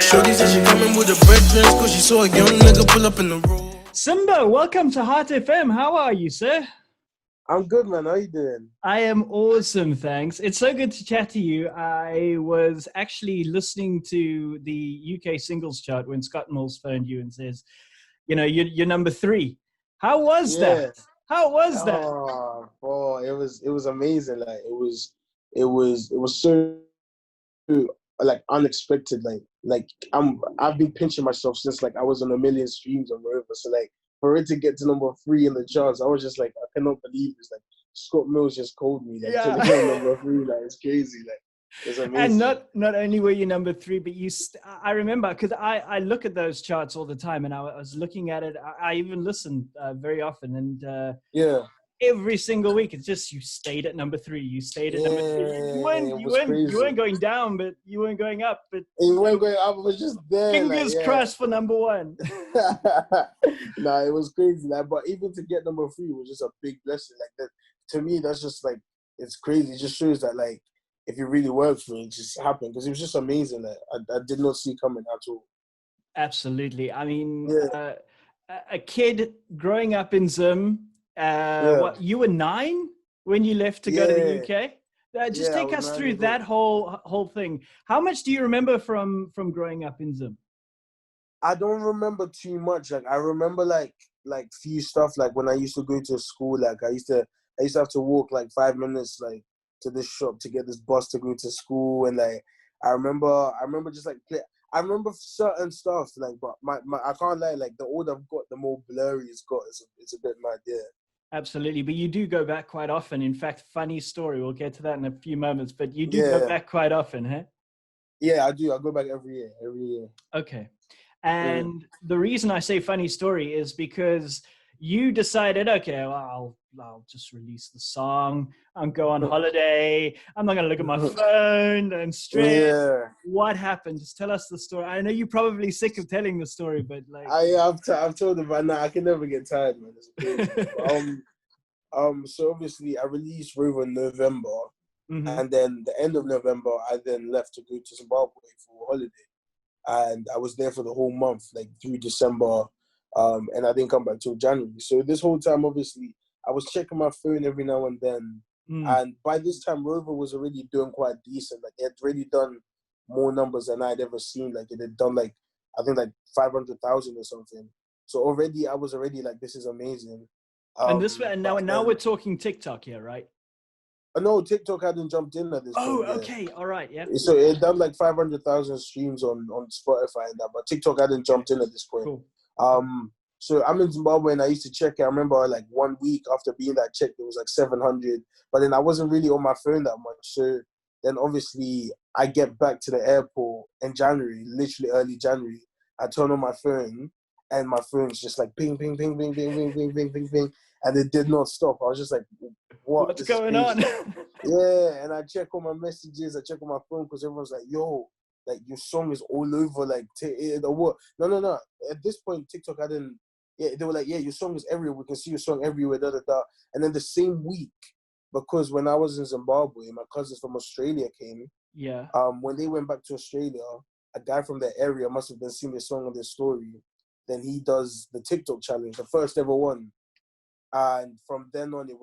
Shorty said she coming with her brethren, cause she saw a young nigga pull up in the road. S1mba, welcome to Heart FM. How are you, sir? I'm good, man. How you doing? I am awesome, thanks. It's so good to chat to you. I was actually listening to the UK singles chart when Scott Mills phoned you and says, you know, you're number 3. How was that? How was that? Oh, it was amazing. Like it was so like unexpected. I've been pinching myself since like I was on a million streams on Rover. So like for it to get to number 3 in the charts, I was just like, I cannot believe this. Like Scott Mills just called me like to become number 3. Like it's crazy. Like it's amazing. And not only were you number 3, but I remember because I look at those charts all the time, and I was looking at it. I even listen very often, and every single week it's just you stayed at number 3. You stayed at number 3. You weren't going down, but you weren't going up. But you weren't going up. It was just there. Fingers crossed for number 1. Nah, it was crazy. Like, but even to get number 3 was just a big blessing. Like that to me, that's just like it's crazy. It just shows that like if you really work for it, it just happened because it was just amazing. Like, I did not see coming at all. Absolutely. I mean, a kid growing up in Zim. What, you were 9 when you left to go to the UK? Just take us through that whole thing. How much do you remember from growing up in Zim? I don't remember too much. Like I remember like few stuff. Like when I used to go to school, like I used to have to walk like 5 minutes like to this shop to get this bus to go to school, and like I remember just like I remember certain stuff. Like, but my I can't lie. Like the older I've got, the more blurry it's got. It's a bit mad, Absolutely, but you do go back quite often. In fact, funny story, we'll get to that in a few moments, but you do go back quite often, huh? Yeah, I do. I go back every year. Okay. And the reason I say funny story is because you decided, okay, well, I'll just release the song. I'll go on holiday. I'm not going to look at my phone and stress. Yeah. What happened? Just tell us the story. I know you're probably sick of telling the story, but like... I've told them by now. I can never get tired, man. So obviously I released Rover in November, and then the end of November, I then left to go to Zimbabwe for a holiday. And I was there for the whole month, like through December, and I didn't come back till January. So this whole time, obviously, I was checking my phone every now and then. And by this time, Rover was already doing quite decent. Like, it had already done more numbers than I'd ever seen. Like, it had done, like, I think, like 500,000 or something. So I was already like, this is amazing. And now we're talking TikTok here, right? No, TikTok hadn't jumped in at this point. Oh, okay. All right, yeah. So it done like 500,000 streams on Spotify and that, but TikTok hadn't jumped in at this point. Cool. So I'm in Zimbabwe and I used to check it. I remember like 1 week after being that check, it was like 700. But then I wasn't really on my phone that much. So then obviously I get back to the airport in January, literally early January. I turn on my phone and my phone's just like ping, ping, ping, ping, ping, ping, ping, ping, ping, ping. And it did not stop. I was just like, what's going on? Yeah, and I check all my messages. I check on my phone because everyone's like, yo, like your song is all over. Like, what? No. At this point, TikTok hadn't, they were like, yeah, your song is everywhere. We can see your song everywhere, da, da, da. And then the same week, because when I was in Zimbabwe, my cousins from Australia came. Yeah. When they went back to Australia, a guy from that area must have been seeing the song on their story. Then he does the TikTok challenge, the first ever one. And from then on, it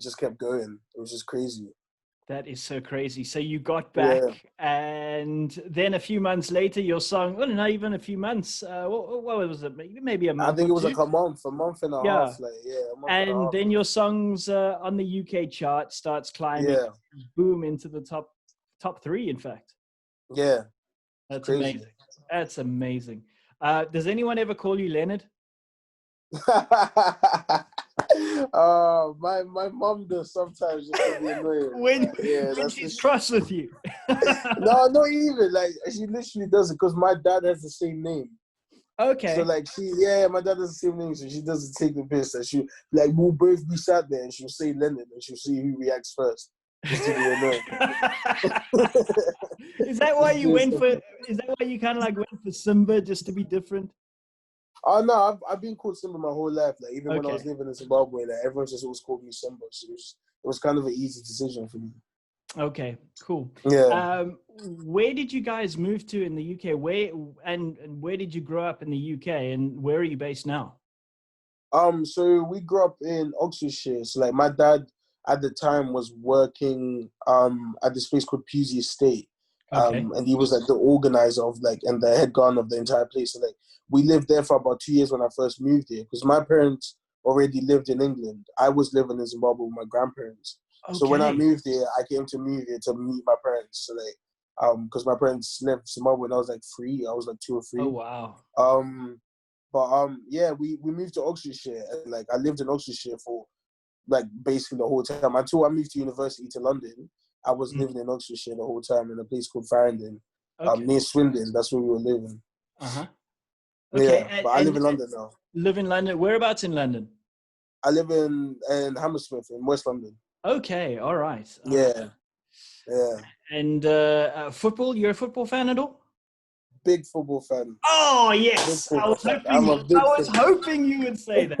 just kept going. It was just crazy. That is so crazy. So you got back, and then a few months later, your song, well, not even a few months, what was it? Maybe a month. I think it was like a month and a half. Like, a month and a half. Then your songs on the UK chart starts climbing, boom, into the top 3, in fact. Yeah. That's crazy. Amazing. That's amazing. Does anyone ever call you Leonard? My mom does sometimes, just to be annoying. when she's cross with you. No, not even. Like, she literally does it because my dad has the same name. Okay. So like my dad has the same name, so she doesn't take the piss. And she like we'll both be sat there and she'll say Leonard and she'll see who reacts first. Just to be annoying. Is that why you kind of like went for S1mba just to be different? Oh no, I've been called S1mba my whole life. Like even when I was living in Zimbabwe, like everyone just always called me S1mba. So it was kind of an easy decision for me. Okay, cool. Yeah. Where did you guys move to in the UK? And where did you grow up in the UK? And where are you based now? So we grew up in Oxfordshire. So like my dad at the time was working at this place called Pusey Estate. Okay. And he was like the organizer of like and the head gardener of the entire place. So like we lived there for about 2 years when I first moved here because my parents already lived in England. I was living in Zimbabwe with my grandparents. So when I Okay. moved here, I came to move here to meet my parents. So like because my parents left Zimbabwe when I was like 3. I was like 2 or Oh 3. wow. But yeah, we moved to Oxfordshire and like I lived in Oxfordshire for like basically the whole time until I moved to university to London. I was living in Oxfordshire the whole time in a place called Farringdon, Okay. near Swindon. That's where we were living. Uh-huh. Okay. Yeah, but I live And in London now. live in London. Whereabouts in London? I live in Hammersmith in West London. Okay. All right. All right. Yeah, yeah. And football? You're a football fan at all? Big football fan. Oh Big yes, football fan. I'm a big I was hoping you would say that.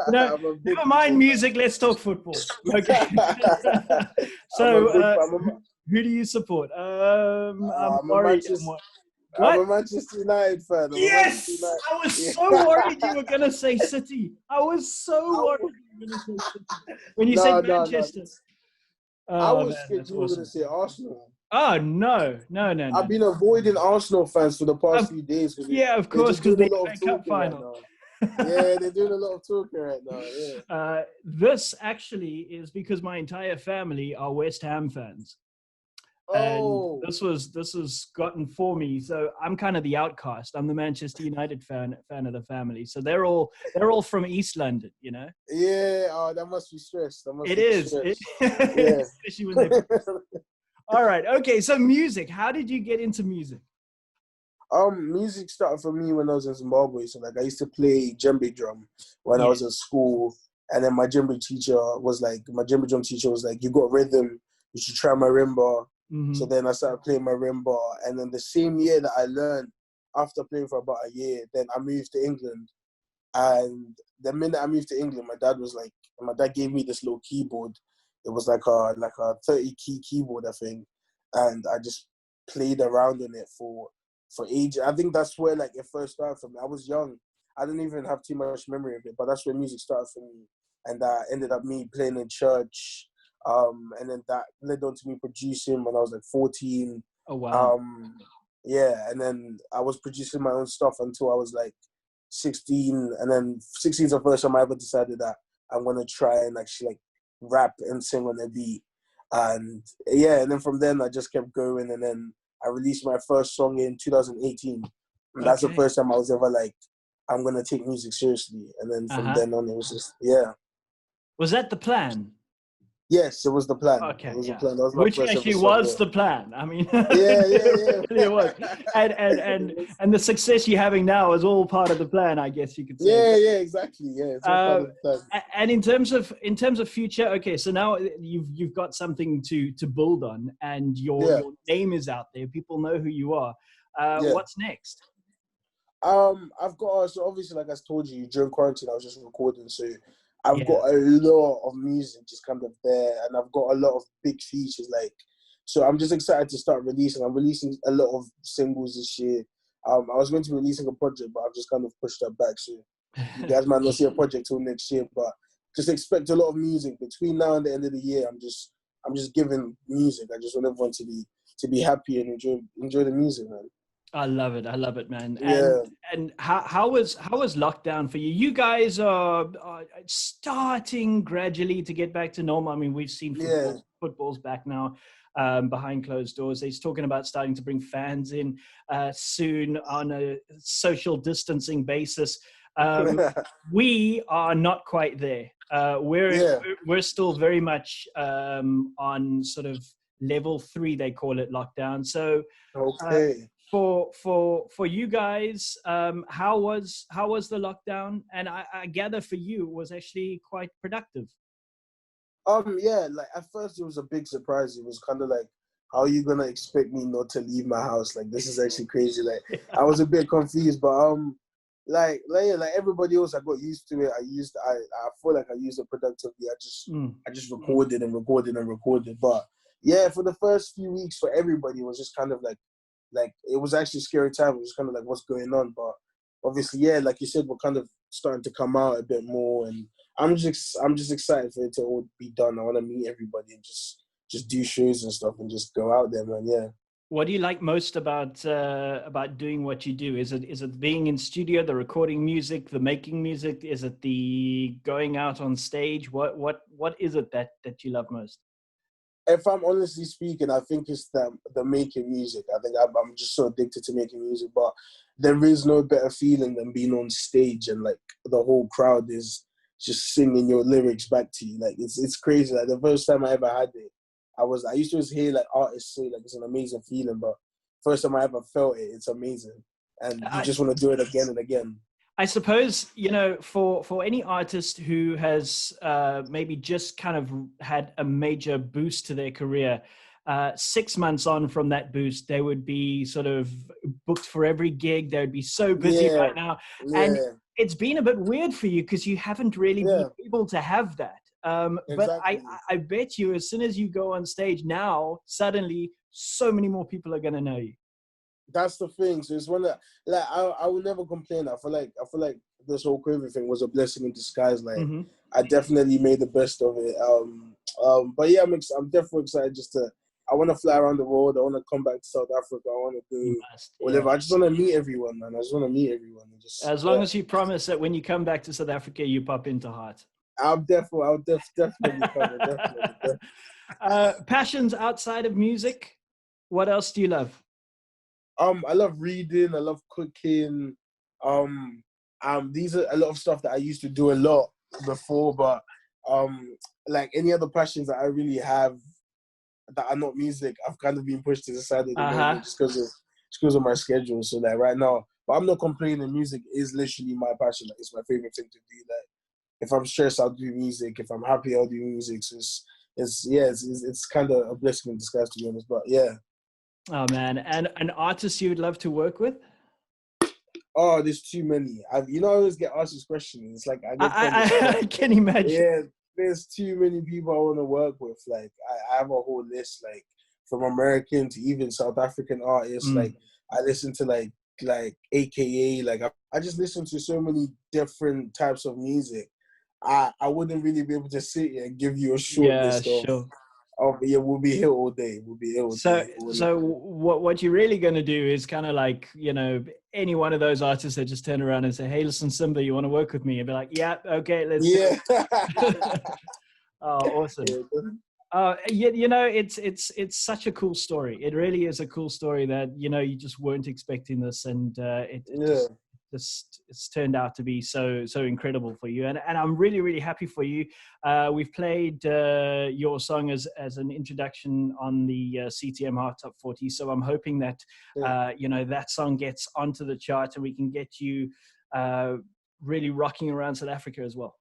No, I'm a big never mind football music. Let's talk football. Okay. fan. So, I'm who do you support? I'm a worried. Manchester. I'm What? a Manchester United fan. Yes, I was so worried you were gonna say City. I was so worried you were gonna say City when you said No. Manchester. I Oh was man, scared that's you were going awesome. to say Arsenal. Oh no. I've been avoiding Arsenal fans for the past Of- few days. Yeah, of They're course, just because doing the a lot FA of Cup talking right final. now. Yeah, they're doing a lot of talking right now. Yeah. This actually is because my entire family are West Ham fans, and Oh. this was gotten for me. So I'm kind of the outcast. I'm the Manchester United fan of the family. So they're all from East London, you know. Yeah. Oh, that must be stress. That must It be is, stress. Yeah. especially when they. All right. Okay. So music. How did you get into music? Music started for me when I was in Zimbabwe. So like I used to play djembe drum when I was Yes. in school, and then my djembe drum teacher was like, "You got rhythm. You should try marimba." So Mm-hmm. then I started playing marimba, and then the same year that I learned, after playing for about a year, then I moved to England. And the minute I moved to England, my dad gave me this little keyboard. It was like a 30-key keyboard, I think, and I just played around on it for ages. I think that's where like it first started for me. I was young. I didn't even have too much memory of it, but that's where music started for me. And that ended up me playing in church. And then that led on to me producing when I was like 14. Oh wow. Yeah, and then I was producing my own stuff until I was like 16, and then 16 is the first time I ever decided that I'm gonna try and actually like rap and sing on a beat. And yeah, and then from then I just kept going, and then I released my first song in 2018. And that's the Okay. first time I was ever like, I'm gonna take music seriously. And then from Uh-huh. then on, it was just yeah. Was that the plan? Yes, it was the plan. Okay, It was the yeah. plan. That was my Which first ever actually song. was the plan. I mean, Yeah, it really was. yeah. And the success you're having now is all part of the plan, I guess you could say. Yeah, exactly. Yeah, it's all part of the plan. And in terms of future, okay, so now you've got something to build on, and your name is out there. People know who you are. Yeah. What's next? I've got so obviously, like I told you, during quarantine I was just recording, so I've got a lot of music just kind of there, and I've got a lot of big features. Like, so I'm just excited to start releasing. I'm releasing a lot of singles this year. I was going to be releasing a project, but I've just kind of pushed that back. So you guys might not see a project till next year, but just expect a lot of music between now and the end of the year. I'm just giving music. I just want everyone to be happy and enjoy the music, man. I love it, man. Yeah. And how was lockdown for you? You guys are starting gradually to get back to normal. I mean, we've seen football's back now behind closed doors. He's talking about starting to bring fans in soon on a social distancing basis. We are not quite there. We're still very much on sort of level 3, they call it, lockdown. So okay. For you guys, how was the lockdown? And I gather for you it was actually quite productive. Yeah, like at first it was a big surprise. It was kind of like, how are you gonna expect me not to leave my house? Like, this is actually crazy. Like, I was a bit confused, but like everybody else, I got used to it. I feel like I used it productively. I just recorded and recorded and recorded. But yeah, for the first few weeks for everybody, it was just kind of like it was actually a scary time. It was kind of like, what's going on? But obviously, yeah, like you said, we're kind of starting to come out a bit more, and I'm just excited for it to all be done. I want to meet everybody and just do shows and stuff and just go out there, man. Yeah. What do you like most about doing what you do? Is it being in studio, the recording music, the making music? Is it the going out on stage? What is it that you love most? If I'm honestly speaking, I think it's the making music. I think I'm just so addicted to making music, but there is no better feeling than being on stage and like the whole crowd is just singing your lyrics back to you. Like it's crazy. Like the first time I ever had it, I used to hear like artists say like it's an amazing feeling, but first time I ever felt it, it's amazing, and you just want to do it again and again. I suppose, for any artist who has maybe just kind of had a major boost to their career, 6 months on from that boost, they would be sort of booked for every gig. They would be so busy right now. Yeah. And it's been a bit weird for you because you haven't really been able to have that. Exactly. But I bet you as soon as you go on stage now, suddenly so many more people are going to know you. That's the thing. So it's one that I will never complain. I feel like this whole COVID thing was a blessing in disguise. Like I definitely made the best of it. But yeah, I'm definitely excited. I want to fly around the world. I want to come back to South Africa. I want to do whatever. I just want to meet everyone, man. I just want to meet everyone. And as long as you promise that when you come back to South Africa, you pop into Heart. I'll definitely come. Definitely. Passions outside of music. What else do you love? I love reading. I love cooking. These are a lot of stuff that I used to do a lot before, but like any other passions that I really have that are not music, I've kind of been pushed to the side of the moment just because of my schedule. So like right now, but I'm not complaining. Music is literally my passion. Like, it's my favorite thing to do. Like if I'm stressed, I'll do music. If I'm happy, I'll do music. So it's kind of a blessing in disguise, to be honest. But yeah. Oh man, and an artist you would love to work with? Oh, there's too many. I always get asked this question. It's like I can imagine. Yeah, there's too many people I want to work with. Like I have a whole list, like from American to even South African artists. Like I listen to like AKA. Like I just listen to so many different types of music. I wouldn't really be able to sit here and give you a short list of. Oh, yeah, we'll be here all day. So what you're really going to do is kind of like, any one of those artists that just turn around and say, hey, listen, S1mba, you want to work with me? And be like, yeah, okay, let's do it. Oh, awesome. It's such a cool story. It really is a cool story that, you just weren't expecting this. And it's turned out to be so incredible for you, and I'm really, really happy for you. We've played your song as an introduction on the CTM Heart Top 40, so I'm hoping that that song gets onto the chart and we can get you really rocking around South Africa as well.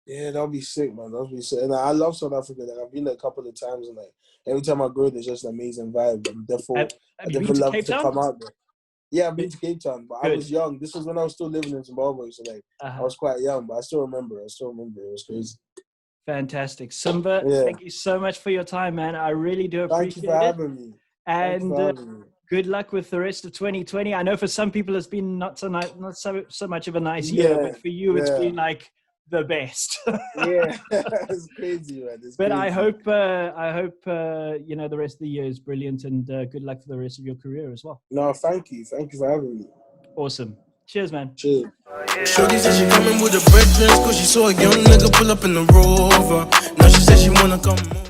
Yeah, that'll be sick, man. That'll be sick. And I love South Africa. Like I've been there a couple of times, and like every time I go, there's just an amazing vibe. I'm definitely love to come out there. Yeah, I've been to Cape Town, but I was young. This was when I was still living in Zimbabwe, so like I was quite young, but I still remember. It was crazy. Fantastic. S1mba, thank you so much for your time, man. I really do appreciate it. Thank you for having me. And good luck with the rest of 2020. I know for some people it's been not so much of a nice year, but for you it's been like the best. Yeah, it's crazy, man. But crazy. I hope the rest of the year is brilliant, and good luck for the rest of your career as well. No, thank you for having me. Awesome. Cheers, man. Cheers. Shorty said she coming with her breakfast, cause she saw a young nigga pull up in the Rover. Now she said she wanna come over.